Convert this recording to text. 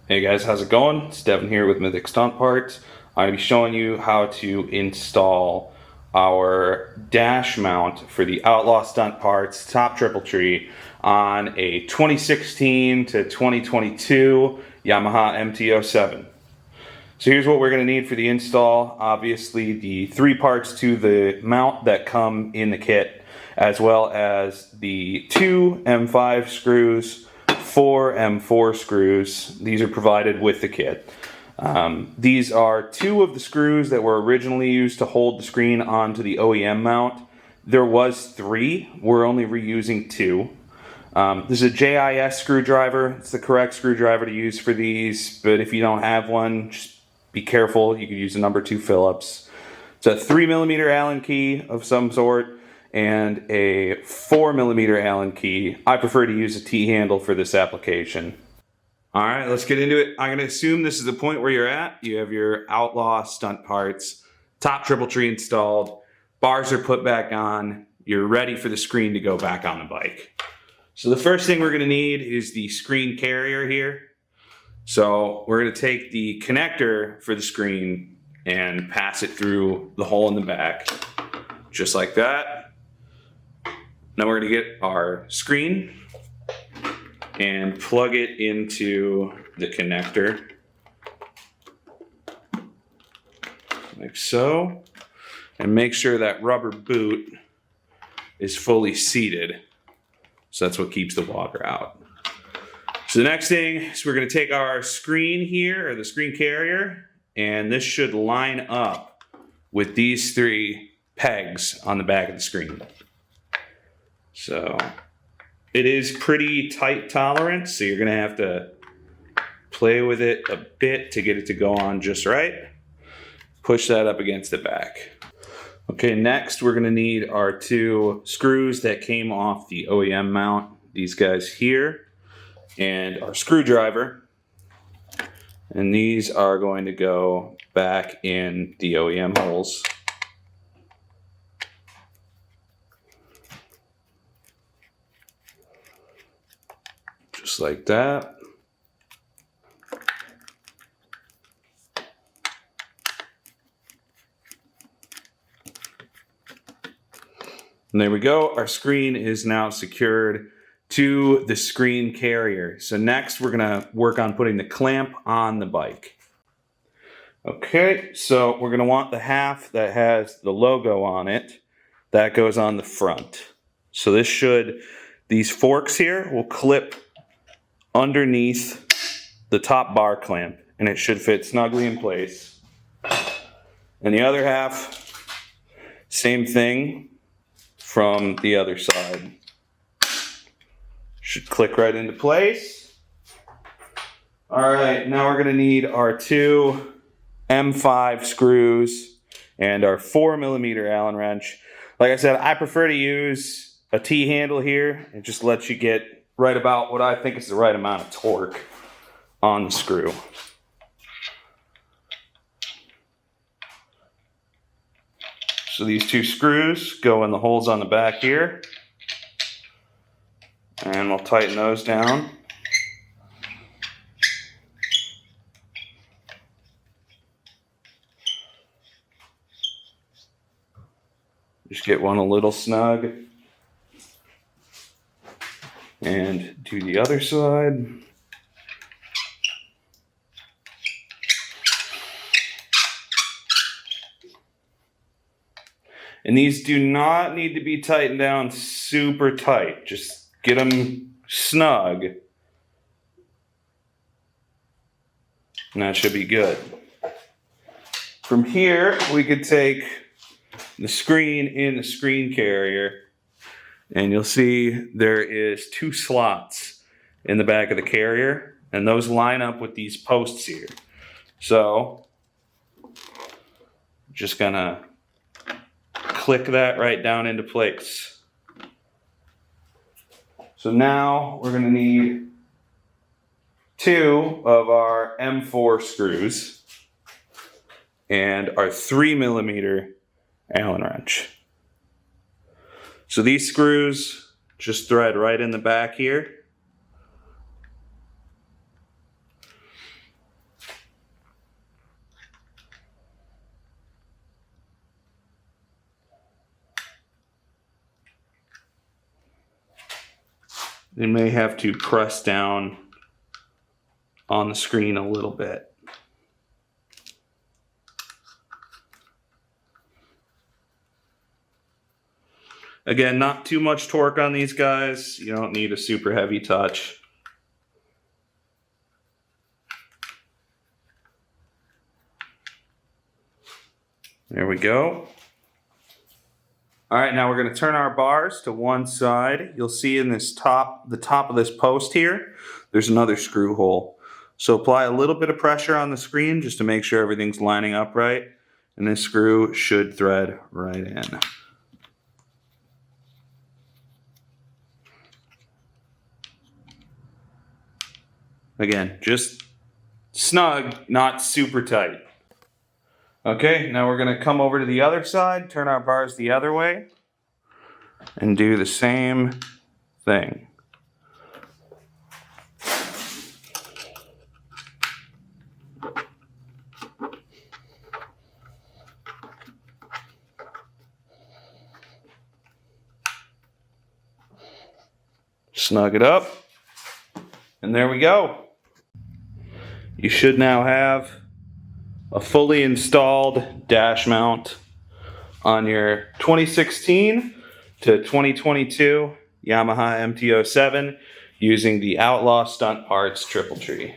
Hey guys, how's it going? It's Devin here with Mythic Stunt Parts. I'm going to be showing you how to install our dash mount for the Outlaw Stunt Parts top triple tree on a 2016 to 2022 Yamaha MT07. So here's what we're going to need for the install. Obviously the 3 parts to the mount that come in the kit, as well as the 2 M5 screws, 4 M4 screws. These are provided with the kit. These are 2 of the screws that were originally used to hold the screen onto the OEM mount. There was 3, we're only reusing 2. This is a JIS screwdriver. It's the correct screwdriver to use for these, but if you don't have one, just be careful. You could use a number 2 Phillips. It's a 3mm Allen key of some sort and a 4mm Allen key. I prefer to use a T-handle for this application. Alright, let's get into it. I'm going to assume this is the point where you're at. You have your Outlaw Stunt Parts, top triple tree installed, bars are put back on, you're ready for the screen to go back on the bike. So the first thing we're going to need is the screen carrier here. So we're going to take the connector for the screen and pass it through the hole in the back, just like that. Now we're going to get our screen and plug it into the connector, like so, and make sure that rubber boot is fully seated. So that's what keeps the water out. So the next thing is we're going to take our screen here, or the screen carrier, and this should line up with these 3 pegs on the back of the screen. So it is pretty tight tolerance, so you're going to have to play with it a bit to get it to go on just right. Push that up against the back. Okay, next we're going to need our 2 screws that came off the OEM mount, these guys here, and our screwdriver. And these are going to go back in the OEM holes. Just like that. And there we go. Our screen is now secured to the screen carrier. So next we're going to work on putting the clamp on the bike. Okay, so we're going to want the half that has the logo on it. That goes on the front. So these forks here will clip underneath the top bar clamp, and it should fit snugly in place. And the other half, same thing from the other side. Should click right into place. Alright, now we're going to need our 2 M5 screws and our 4mm Allen wrench. Like I said, I prefer to use a T-handle here. It just lets you get right about what I think is the right amount of torque on the screw. So these 2 screws go in the holes on the back here, and we'll tighten those down. Just get one a little snug. And do the other side. And these do not need to be tightened down super tight. Just get them snug. And that should be good. From here, we could take the screen in the screen carrier, and you'll see there is 2 slots in the back of the carrier, and those line up with these posts here. So just gonna click that right down into place. So now we're gonna need 2 of our M4 screws and our 3mm Allen wrench. So these screws just thread right in the back here. You may have to press down on the screen a little bit. Again, not too much torque on these guys. You don't need a super heavy touch. There we go. All right, now we're going to turn our bars to one side. You'll see in this the top of this post here, there's another screw hole. So apply a little bit of pressure on the screen just to make sure everything's lining up right. And this screw should thread right in. Again, just snug, not super tight. Okay, now we're going to come over to the other side, turn our bars the other way, and do the same thing. Snug it up, and there we go. You should now have a fully installed dash mount on your 2016 to 2022 Yamaha MT07 using the Outlaw Stunt Parts Triple Tree.